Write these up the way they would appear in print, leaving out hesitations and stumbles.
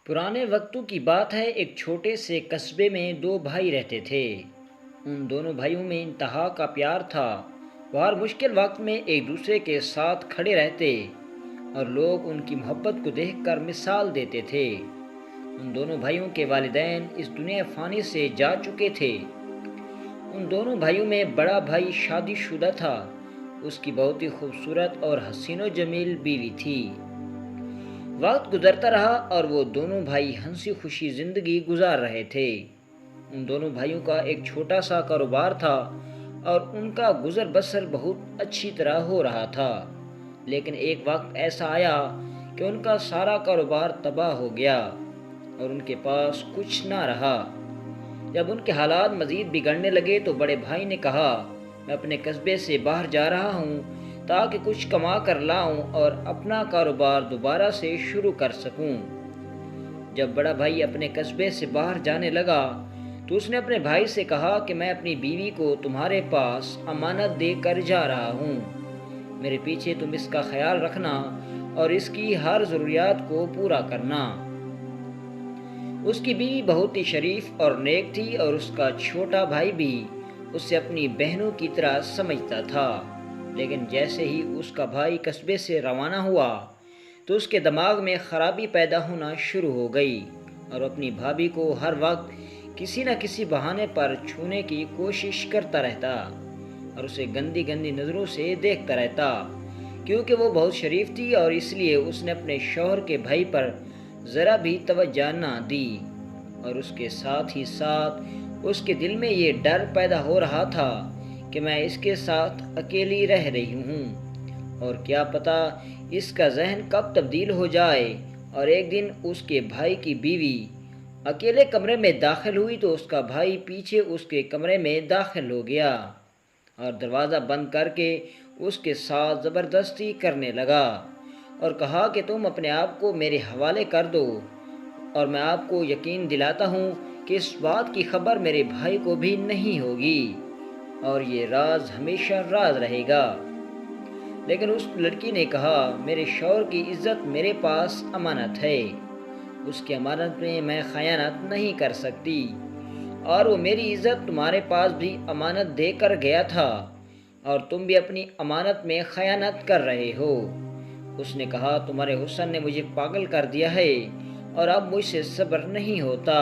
پرانے وقتوں کی بات ہے، ایک چھوٹے سے قصبے میں دو بھائی رہتے تھے۔ ان دونوں بھائیوں میں انتہا کا پیار تھا۔ وہ ہر مشکل وقت میں ایک دوسرے کے ساتھ کھڑے رہتے اور لوگ ان کی محبت کو دیکھ کر مثال دیتے تھے۔ ان دونوں بھائیوں کے والدین اس دنیا فانی سے جا چکے تھے۔ ان دونوں بھائیوں میں بڑا بھائی شادی شدہ تھا۔ اس کی بہت ہی خوبصورت اور حسین و جمیل بیوی تھی۔ وقت گزرتا رہا اور وہ دونوں بھائی ہنسی خوشی زندگی گزار رہے تھے۔ ان دونوں بھائیوں کا ایک چھوٹا سا کاروبار تھا اور ان کا گزر بسر بہت اچھی طرح ہو رہا تھا، لیکن ایک وقت ایسا آیا کہ ان کا سارا کاروبار تباہ ہو گیا اور ان کے پاس کچھ نہ رہا۔ جب ان کے حالات مزید بگڑنے لگے تو بڑے بھائی نے کہا، میں اپنے قصبے سے باہر جا رہا ہوں تاکہ کچھ کما کر لاؤں اور اپنا کاروبار دوبارہ سے شروع کر سکوں۔ جب بڑا بھائی اپنے قصبے سے باہر جانے لگا تو اس نے اپنے بھائی سے کہا کہ میں اپنی بیوی کو تمہارے پاس امانت دے کر جا رہا ہوں۔ میرے پیچھے تم اس کا خیال رکھنا اور اس کی ہر ضروریات کو پورا کرنا۔ اس کی بیوی بہت ہی شریف اور نیک تھی اور اس کا چھوٹا بھائی بھی اسے اپنی بہنوں کی طرح سمجھتا تھا، لیکن جیسے ہی اس کا بھائی قصبے سے روانہ ہوا تو اس کے دماغ میں خرابی پیدا ہونا شروع ہو گئی اور اپنی بھابھی کو ہر وقت کسی نہ کسی بہانے پر چھونے کی کوشش کرتا رہتا اور اسے گندی گندی نظروں سے دیکھتا رہتا، کیونکہ وہ بہت شریف تھی اور اس لیے اس نے اپنے شوہر کے بھائی پر ذرا بھی توجہ نہ دی، اور اس کے ساتھ ہی ساتھ اس کے دل میں یہ ڈر پیدا ہو رہا تھا کہ میں اس کے ساتھ اکیلی رہ رہی ہوں اور کیا پتہ اس کا ذہن کب تبدیل ہو جائے۔ اور ایک دن اس کے بھائی کی بیوی اکیلے کمرے میں داخل ہوئی تو اس کا بھائی پیچھے اس کے کمرے میں داخل ہو گیا اور دروازہ بند کر کے اس کے ساتھ زبردستی کرنے لگا اور کہا کہ تم اپنے آپ کو میرے حوالے کر دو اور میں آپ کو یقین دلاتا ہوں کہ اس بات کی خبر میرے بھائی کو بھی نہیں ہوگی اور یہ راز ہمیشہ راز رہے گا۔ لیکن اس لڑکی نے کہا، میرے شوہر کی عزت میرے پاس امانت ہے، اس کی امانت میں میں خیانت نہیں کر سکتی، اور وہ میری عزت تمہارے پاس بھی امانت دے کر گیا تھا اور تم بھی اپنی امانت میں خیانت کر رہے ہو۔ اس نے کہا، تمہارے حسن نے مجھے پاگل کر دیا ہے اور اب مجھ سے صبر نہیں ہوتا۔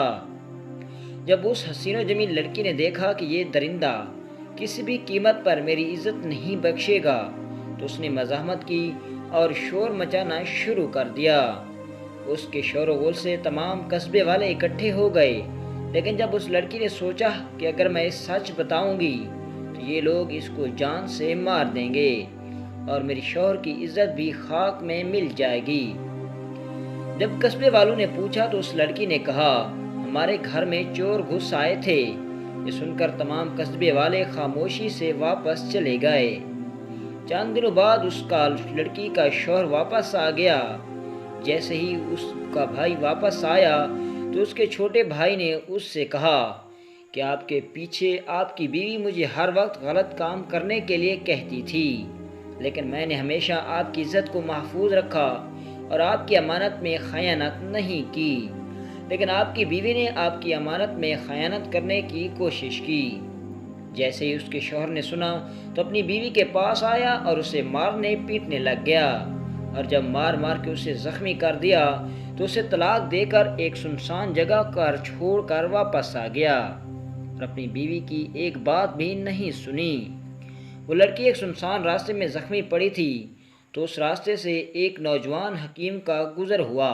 جب اس حسین و جمیل لڑکی نے دیکھا کہ یہ درندہ کسی بھی قیمت پر میری عزت نہیں بخشے گا تو اس نے مزاحمت کی اور شور مچانا شروع کر دیا۔ اس کے شور و غل سے تمام قصبے والے اکٹھے ہو گئے، لیکن جب اس لڑکی نے سوچا کہ اگر میں سچ بتاؤں گی تو یہ لوگ اس کو جان سے مار دیں گے اور میری شوہر کی عزت بھی خاک میں مل جائے گی۔ جب قصبے والوں نے پوچھا تو اس لڑکی نے کہا، ہمارے گھر میں چور گھس آئے تھے۔ یہ سن کر تمام قصبے والے خاموشی سے واپس چلے گئے۔ چند دنوں بعد اس کا لڑکی کا شوہر واپس آ گیا۔ جیسے ہی اس کا بھائی واپس آیا تو اس کے چھوٹے بھائی نے اس سے کہا کہ آپ کے پیچھے آپ کی بیوی مجھے ہر وقت غلط کام کرنے کے لیے کہتی تھی، لیکن میں نے ہمیشہ آپ کی عزت کو محفوظ رکھا اور آپ کی امانت میں خیانت نہیں کی، لیکن آپ کی بیوی نے آپ کی امانت میں خیانت کرنے کی کوشش کی۔ جیسے ہی اس کے شوہر نے سنا تو اپنی بیوی کے پاس آیا اور اسے مارنے پیٹنے لگ گیا، اور جب مار مار کے اسے زخمی کر دیا تو اسے طلاق دے کر ایک سنسان جگہ پر چھوڑ کر واپس آ گیا اور اپنی بیوی کی ایک بات بھی نہیں سنی۔ وہ لڑکی ایک سنسان راستے میں زخمی پڑی تھی تو اس راستے سے ایک نوجوان حکیم کا گزر ہوا۔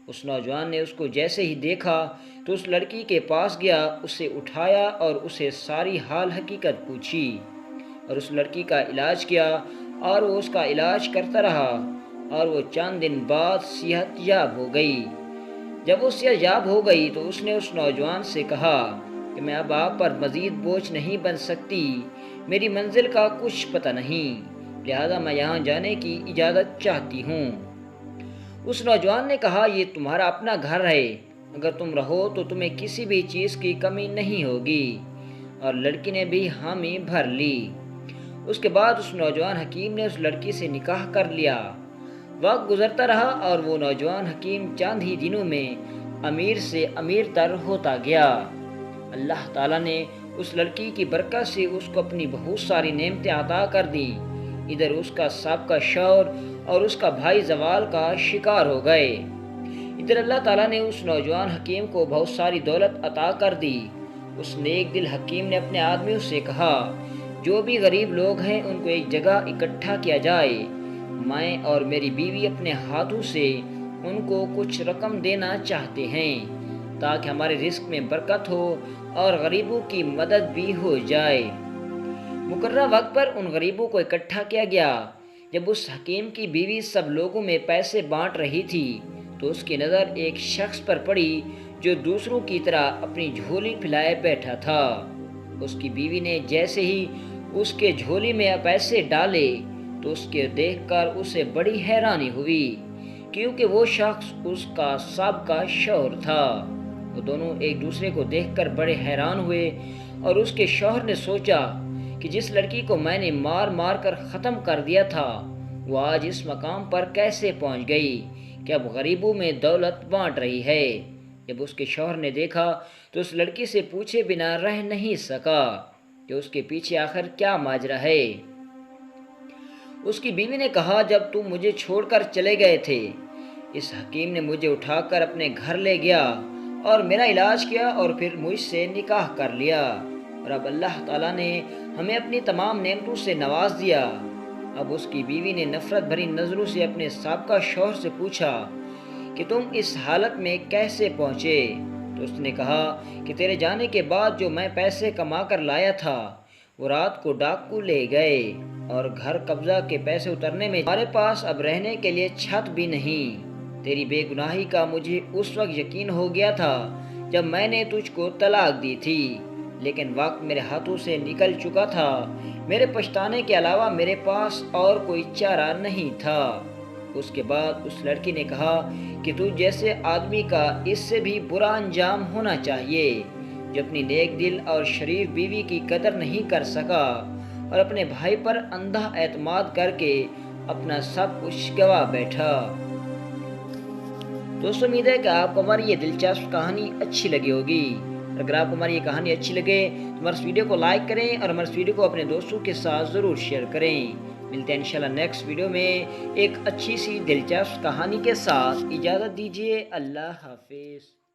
اس نوجوان نے اس کو جیسے ہی دیکھا تو اس لڑکی کے پاس گیا، اسے اٹھایا اور اسے ساری حال حقیقت پوچھی اور اس لڑکی کا علاج کیا، اور وہ اس کا علاج کرتا رہا اور وہ چند دن بعد صحت یاب ہو گئی۔ جب وہ صحت یاب ہو گئی تو اس نے اس نوجوان سے کہا کہ میں اب آپ پر مزید بوجھ نہیں بن سکتی، میری منزل کا کچھ پتہ نہیں، لہذا میں یہاں جانے کی اجازت چاہتی ہوں۔ اس نوجوان نے کہا، یہ تمہارا اپنا گھر ہے، اگر تم رہو تو تمہیں کسی بھی چیز کی کمی نہیں ہوگی، اور لڑکی نے بھی حامی بھر لی۔ اس کے بعد اس نوجوان حکیم نے اس لڑکی سے نکاح کر لیا وقت گزرتا رہا اور وہ نوجوان حکیم چند ہی دنوں میں امیر سے امیر تر ہوتا گیا۔ اللہ تعالیٰ نے اس لڑکی کی برکت سے اس کو اپنی بہت ساری نعمتیں عطا کر دیں۔ ادھر اس کا سابقہ شوہر اور اس کا بھائی زوال کا شکار ہو گئے، ادھر اللہ تعالیٰ نے اس نوجوان حکیم کو بہت ساری دولت عطا کر دی۔ اس نیک دل حکیم نے اپنے آدمیوں سے کہا، جو بھی غریب لوگ ہیں ان کو ایک جگہ اکٹھا کیا جائے، میں اور میری بیوی اپنے ہاتھوں سے ان کو کچھ رقم دینا چاہتے ہیں تاکہ ہمارے رزق میں برکت ہو اور غریبوں کی مدد بھی ہو جائے۔ مقررہ وقت پر ان غریبوں کو اکٹھا کیا گیا۔ جب اس حکیم کی بیوی سب لوگوں میں پیسے بانٹ رہی تھی تو اس کی نظر ایک شخص پر پڑی جو دوسروں کی طرح اپنی جھولی پھیلائے بیٹھا تھا۔ اس کی بیوی نے جیسے ہی اس کے جھولی میں پیسے ڈالے تو اس کے دیکھ کر اسے بڑی حیرانی ہوئی، کیونکہ وہ شخص اس کا سابقہ شوہر تھا۔ وہ دونوں ایک دوسرے کو دیکھ کر بڑے حیران ہوئے اور اس کے شوہر نے سوچا کہ جس لڑکی کو میں نے مار مار کر ختم کر دیا تھا وہ آج اس مقام پر کیسے پہنچ گئی کہ اب غریبوں میں دولت بانٹ رہی ہے۔ جب اس کے شوہر نے دیکھا تو اس لڑکی سے پوچھے بنا رہ نہیں سکا کہ اس کے پیچھے آخر کیا ماجرا ہے۔ اس کی بیوی نے کہا، جب تم مجھے چھوڑ کر چلے گئے تھے اس حکیم نے مجھے اٹھا کر اپنے گھر لے گیا اور میرا علاج کیا اور پھر مجھ سے نکاح کر لیا، اور اب اللہ تعالیٰ نے ہمیں اپنی تمام نعمتوں سے نواز دیا۔ اب اس کی بیوی نے نفرت بھری نظروں سے اپنے سابقہ شوہر سے پوچھا کہ تم اس حالت میں کیسے پہنچے؟ تو اس نے کہا کہ تیرے جانے کے بعد جو میں پیسے کما کر لایا تھا وہ رات کو ڈاکو لے گئے اور گھر قبضہ کے پیسے اترنے میں ہمارے پاس اب رہنے کے لیے چھت بھی نہیں۔ تیری بے گناہی کا مجھے اس وقت یقین ہو گیا تھا جب میں نے تجھ کو طلاق دی تھی، لیکن وقت میرے ہاتھوں سے نکل چکا تھا، میرے پچھتانے کے علاوہ میرے پاس اور کوئی چارہ نہیں تھا۔ اس کے بعد اس لڑکی نے کہا کہ تو جیسے آدمی کا اس سے بھی برا انجام ہونا چاہیے جو اپنی نیک دل اور شریف بیوی کی قدر نہیں کر سکا اور اپنے بھائی پر اندھا اعتماد کر کے اپنا سب کچھ گوا بیٹھا۔ دوستو امید ہے کہ آپ کو ہماری یہ دلچسپ کہانی اچھی لگی ہوگی۔ اگر آپ کو ہماری یہ کہانی اچھی لگے تو ہمارے اس ویڈیو کو لائک کریں اور ہمارے اس ویڈیو کو اپنے دوستوں کے ساتھ ضرور شیئر کریں۔ ملتے ہیں انشاءاللہ نیکسٹ ویڈیو میں ایک اچھی سی دلچسپ کہانی کے ساتھ۔ اجازت دیجیے، اللہ حافظ۔